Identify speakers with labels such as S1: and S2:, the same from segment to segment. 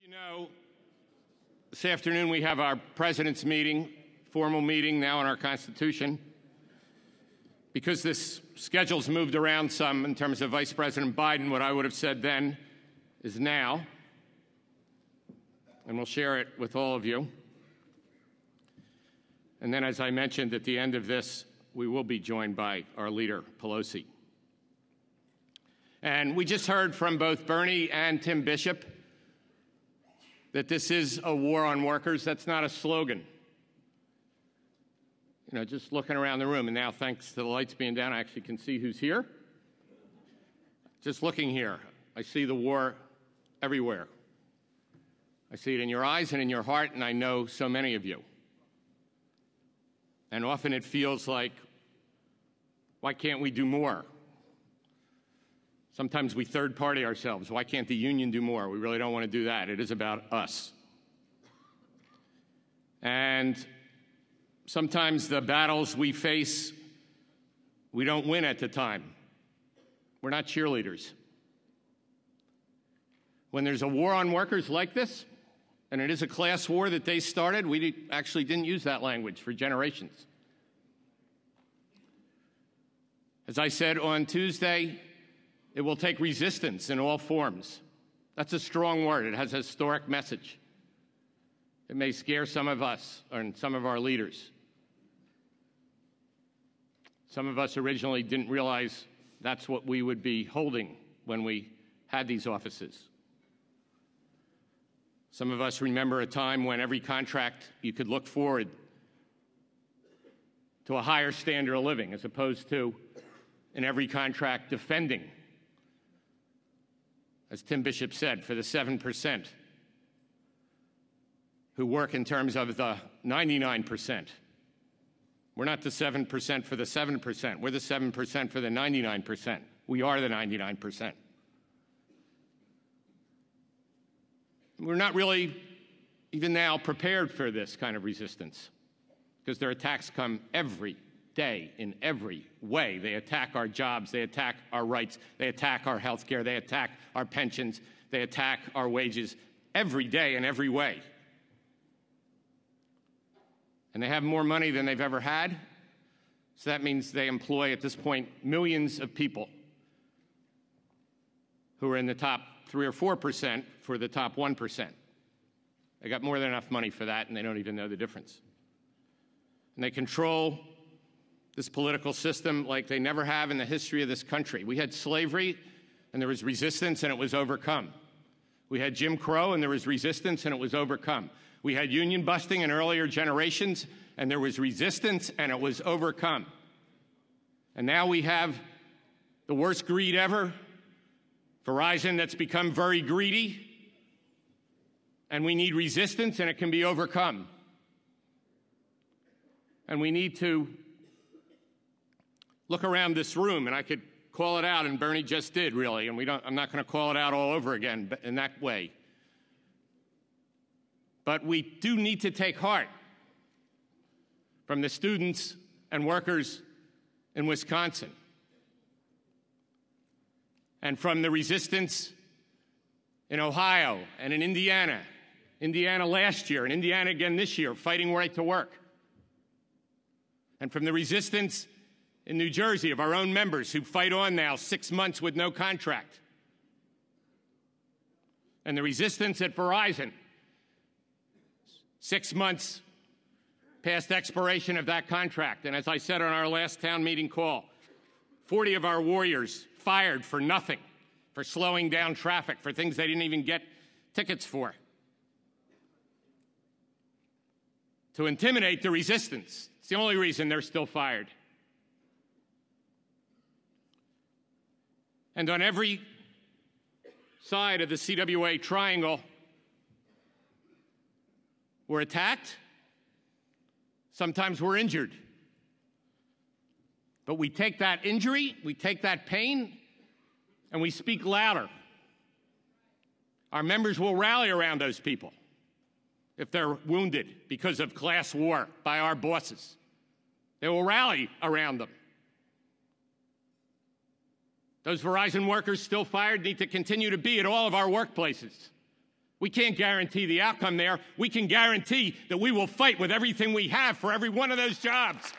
S1: You know, this afternoon we have our president's meeting, formal meeting now on our Constitution. Because this schedule's moved around some in terms of Vice President Biden, what I would have said then is now, and we'll share it with all of you. And then, as I mentioned, at the end of this, we will be joined by our leader, Pelosi. And we just heard from both Bernie and Tim Bishop that this is a war on workers. That's not a slogan. You know, just looking around the room, and now thanks to the lights being down, I actually can see who's here. Just looking here, I see the war everywhere. I see it in your eyes and in your heart, and I know so many of you. And often it feels like, why can't we do more? Sometimes we third-party ourselves. Why can't the union do more? We really don't want to do that. It is about us. And sometimes the battles we face, we don't win at the time. We're not cheerleaders. When there's a war on workers like this, and it is a class war that they started, we actually didn't use that language for generations. As I said on Tuesday, it will take resistance in all forms. That's a strong word. It has a historic message. It may scare some of us and some of our leaders. Some of us originally didn't realize that's what we would be holding when we had these offices. Some of us remember a time when every contract you could look forward to a higher standard of living, as opposed to in every contract defending, as Tim Bishop said, for the 7% who work in terms of the 99%. We're not the 7% for the 7%. We're the 7% for the 99%. We are the 99%. We're not really, even now, prepared for this kind of resistance, because their attacks come every day in every way. They attack our jobs. They attack our rights. They attack our health care. They attack our pensions. They attack our wages every day in every way. And they have more money than they've ever had. So that means they employ, at this point, millions of people who are in the top 3 or 4% for the top 1%. They got more than enough money for that, and they don't even know the difference. And they control this political system like they never have in the history of this country. We had slavery, and there was resistance, and it was overcome. We had Jim Crow, and there was resistance, and it was overcome. We had union busting in earlier generations, and there was resistance, and it was overcome. And now we have the worst greed ever, Verizon that's become very greedy, and we need resistance, and it can be overcome. And we need to look around this room, and I could call it out, and Bernie just did, really, and I'm not going to call it out all over again in that way. But we do need to take heart from the students and workers in Wisconsin, and from the resistance in Ohio and in Indiana. Indiana last year and Indiana again this year, fighting right to work. And from the resistance in New Jersey of our own members who fight on now 6 months with no contract. And the resistance at Verizon, 6 months past expiration of that contract. And as I said on our last town meeting call, 40 of our warriors fired for nothing, for slowing down traffic, for things they didn't even get tickets for. To intimidate the resistance. It's the only reason they're still fired. And on every side of the CWA triangle, we're attacked. Sometimes we're injured. But we take that injury, we take that pain, and we speak louder. Our members will rally around those people if they're wounded because of class war by our bosses. They will rally around them. Those Verizon workers still fired need to continue to be at all of our workplaces. We can't guarantee the outcome there. We can guarantee that we will fight with everything we have for every one of those jobs.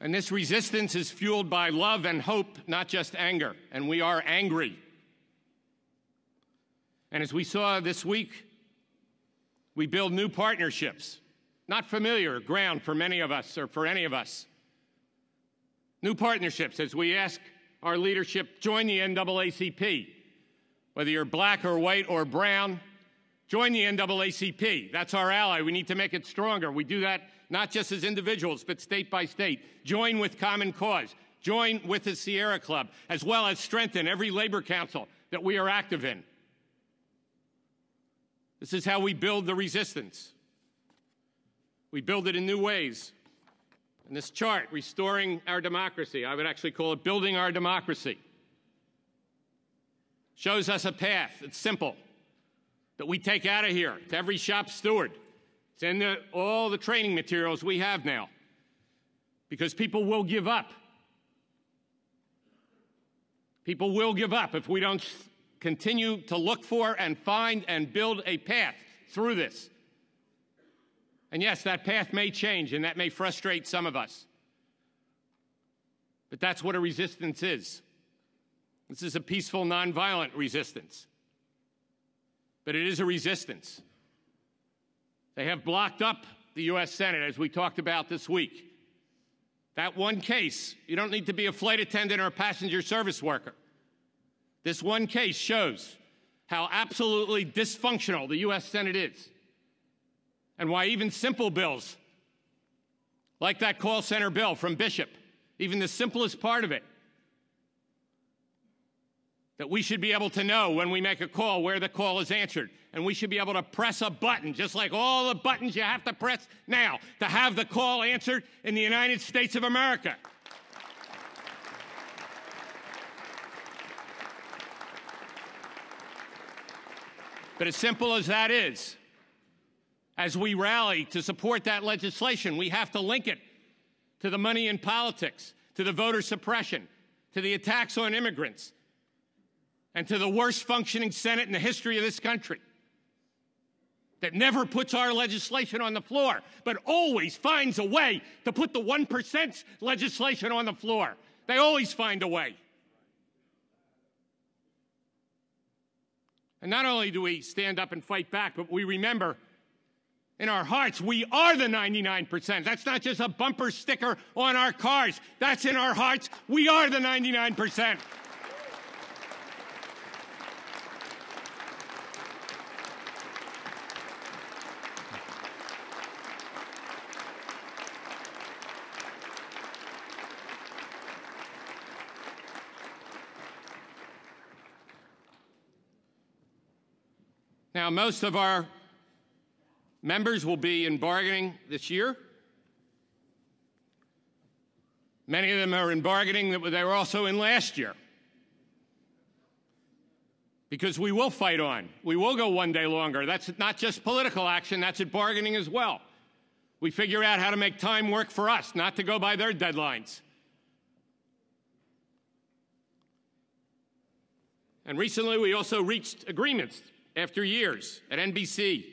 S1: And this resistance is fueled by love and hope, not just anger. And we are angry. And as we saw this week, we build new partnerships, not familiar ground for many of us or for any of us. New partnerships as we ask our leadership, join the NAACP. Whether you're black or white or brown, join the NAACP. That's our ally. We need to make it stronger. We do that not just as individuals, but state by state. Join with Common Cause. Join with the Sierra Club, as well as strengthen every labor council that we are active in. This is how we build the resistance. We build it in new ways. And this chart, restoring our democracy, I would actually call it building our democracy, shows us a path. It's simple, that we take out of here to every shop steward. It's in all the training materials we have now, because people will give up. People will give up if we don't continue to look for and find and build a path through this. And yes, that path may change, and that may frustrate some of us. But that's what a resistance is. This is a peaceful, nonviolent resistance. But it is a resistance. They have blocked up the U.S. Senate, as we talked about this week. That one case, you don't need to be a flight attendant or a passenger service worker. This one case shows how absolutely dysfunctional the U.S. Senate is, and why even simple bills, like that call center bill from Bishop, even the simplest part of it, that we should be able to know when we make a call where the call is answered. And we should be able to press a button, just like all the buttons you have to press now to have the call answered in the United States of America. But as simple as that is, as we rally to support that legislation, we have to link it to the money in politics, to the voter suppression, to the attacks on immigrants, and to the worst functioning Senate in the history of this country, that never puts our legislation on the floor, but always finds a way to put the 1% legislation on the floor. They always find a way. And not only do we stand up and fight back, but we remember in our hearts, we are the 99%. That's not just a bumper sticker on our cars. That's in our hearts. We are the 99%. Now, most of our members will be in bargaining this year. Many of them are in bargaining that they were also in last year. Because we will fight on. We will go one day longer. That's not just political action, that's at bargaining as well. We figure out how to make time work for us, not to go by their deadlines. And recently, we also reached agreements after years at NBC,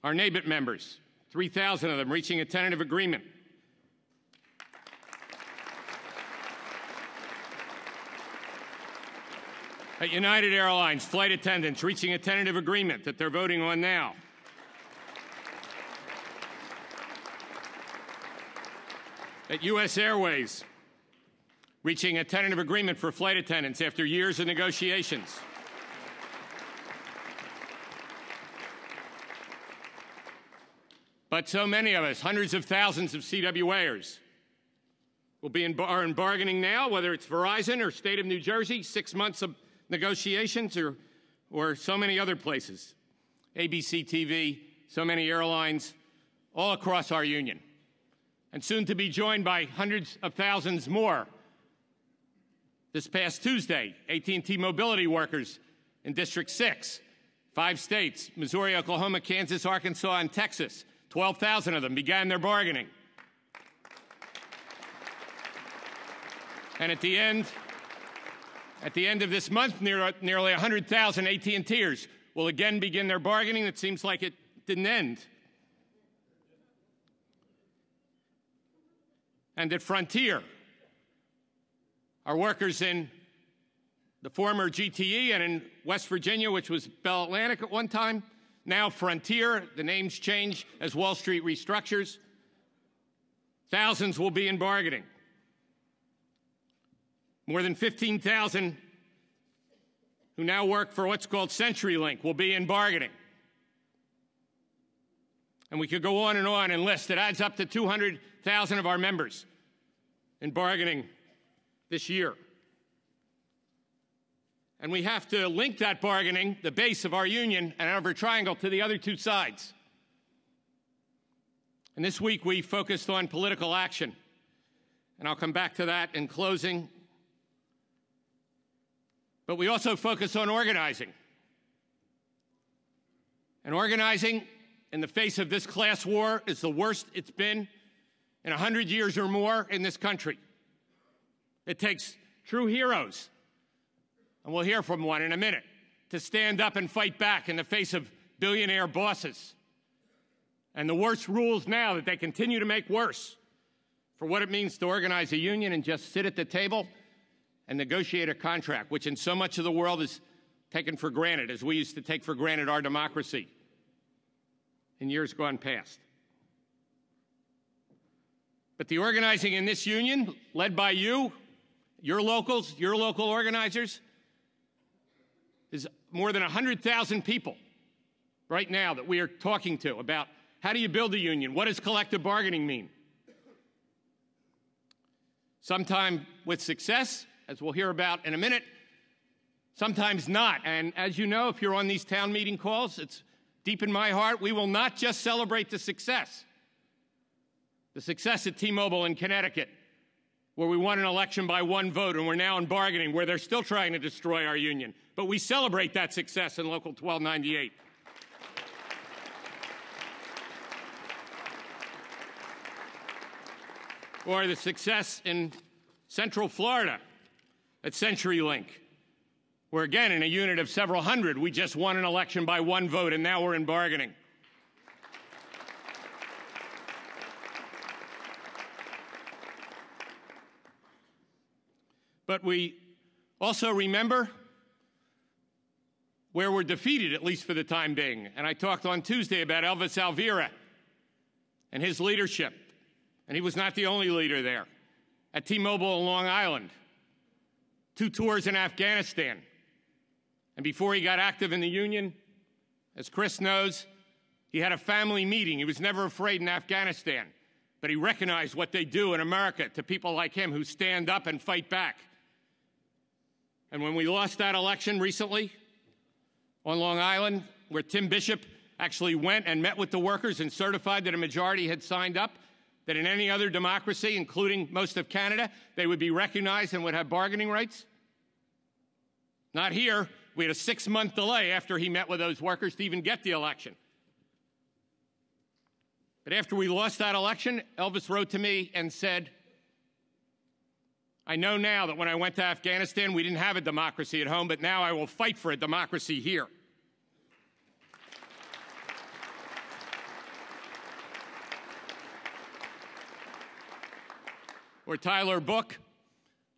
S1: our NABIT members, 3,000 of them reaching a tentative agreement. At United Airlines, flight attendants reaching a tentative agreement that they're voting on now. At U.S. Airways, reaching a tentative agreement for flight attendants after years of negotiations. But so many of us, hundreds of thousands of CWAers, are in bargaining now, whether it's Verizon or State of New Jersey, 6 months of negotiations, or so many other places, ABC TV, so many airlines, all across our union. And soon to be joined by hundreds of thousands more. This past Tuesday, AT&T Mobility workers in District 6, 5 states, Missouri, Oklahoma, Kansas, Arkansas, and Texas, 12,000 of them began their bargaining. And at the end of this month, nearly 100,000 AT&Ters will again begin their bargaining. It seems like it didn't end. And at Frontier, our workers in the former GTE and in West Virginia, which was Bell Atlantic at one time, now Frontier, the name's changed as Wall Street restructures. Thousands will be in bargaining. More than 15,000 who now work for what's called CenturyLink will be in bargaining. And we could go on and list. It adds up to 200,000 of our members in bargaining this year. And we have to link that bargaining, the base of our union, and our triangle to the other two sides. And this week we focused on political action. And I'll come back to that in closing. But we also focus on organizing. And organizing in the face of this class war is the worst it's been in 100 years or more in this country. It takes true heroes, and we'll hear from one in a minute, to stand up and fight back in the face of billionaire bosses and the worst rules now that they continue to make worse for what it means to organize a union and just sit at the table and negotiate a contract, which in so much of the world is taken for granted, as we used to take for granted our democracy in years gone past. But the organizing in this union, led by you, your locals, your local organizers, is more than 100,000 people right now that we are talking to about how do you build a union? What does collective bargaining mean? Sometimes with success, as we'll hear about in a minute, sometimes not. And as you know, if you're on these town meeting calls, it's deep in my heart, we will not just celebrate the success at T-Mobile in Connecticut, where we won an election by one vote and we're now in bargaining, where they're still trying to destroy our union. But we celebrate that success in Local 1298. Or the success in Central Florida at CenturyLink, where again, in a unit of several hundred, we just won an election by one vote and now we're in bargaining. But we also remember where we're defeated, at least for the time being. And I talked on Tuesday about Elvis Alvira and his leadership. And he was not the only leader there. At T-Mobile in Long Island, 2 tours in Afghanistan. And before he got active in the union, as Chris knows, he had a family meeting. He was never afraid in Afghanistan. But he recognized what they do in America to people like him who stand up and fight back. And when we lost that election recently on Long Island, where Tim Bishop actually went and met with the workers and certified that a majority had signed up, that in any other democracy, including most of Canada, they would be recognized and would have bargaining rights? Not here. We had a 6-month delay after he met with those workers to even get the election. But after we lost that election, Elvis wrote to me and said, I know now that when I went to Afghanistan, we didn't have a democracy at home, but now I will fight for a democracy here. Or Tyler Book,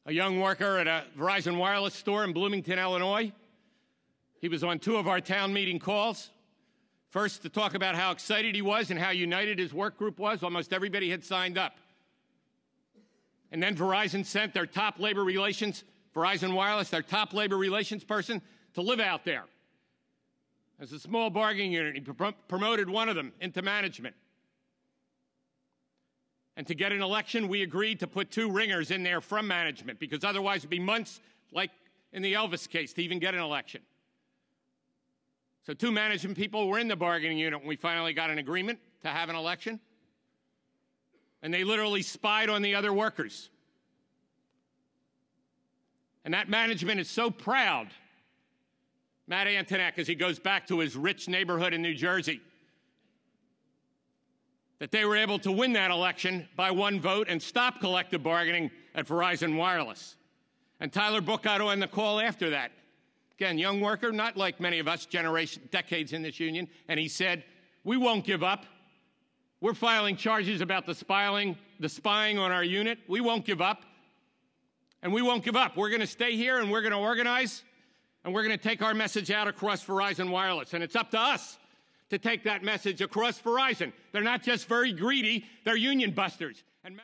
S1: a young worker at a Verizon wireless store in Bloomington, Illinois. He was on 2 of our town meeting calls. First, to talk about how excited he was and how united his work group was. Almost everybody had signed up. And then Verizon sent their top labor relations, Verizon Wireless, their top labor relations person, to live out there as a small bargaining unit. He promoted one of them into management. And to get an election, we agreed to put 2 ringers in there from management, because otherwise it would be months, like in the Elvis case, to even get an election. So 2 management people were in the bargaining unit when we finally got an agreement to have an election. And they literally spied on the other workers. And that management is so proud. Matt Antonek, as he goes back to his rich neighborhood in New Jersey, that they were able to win that election by one vote and stop collective bargaining at Verizon Wireless. And Tyler Book got on the call after that. Again, young worker, not like many of us, decades in this union, and he said, we won't give up. We're filing charges about the spying on our unit. We won't give up. And we won't give up. We're going to stay here and we're going to organize and we're going to take our message out across Verizon Wireless. And it's up to us to take that message across Verizon. They're not just very greedy, they're union busters. And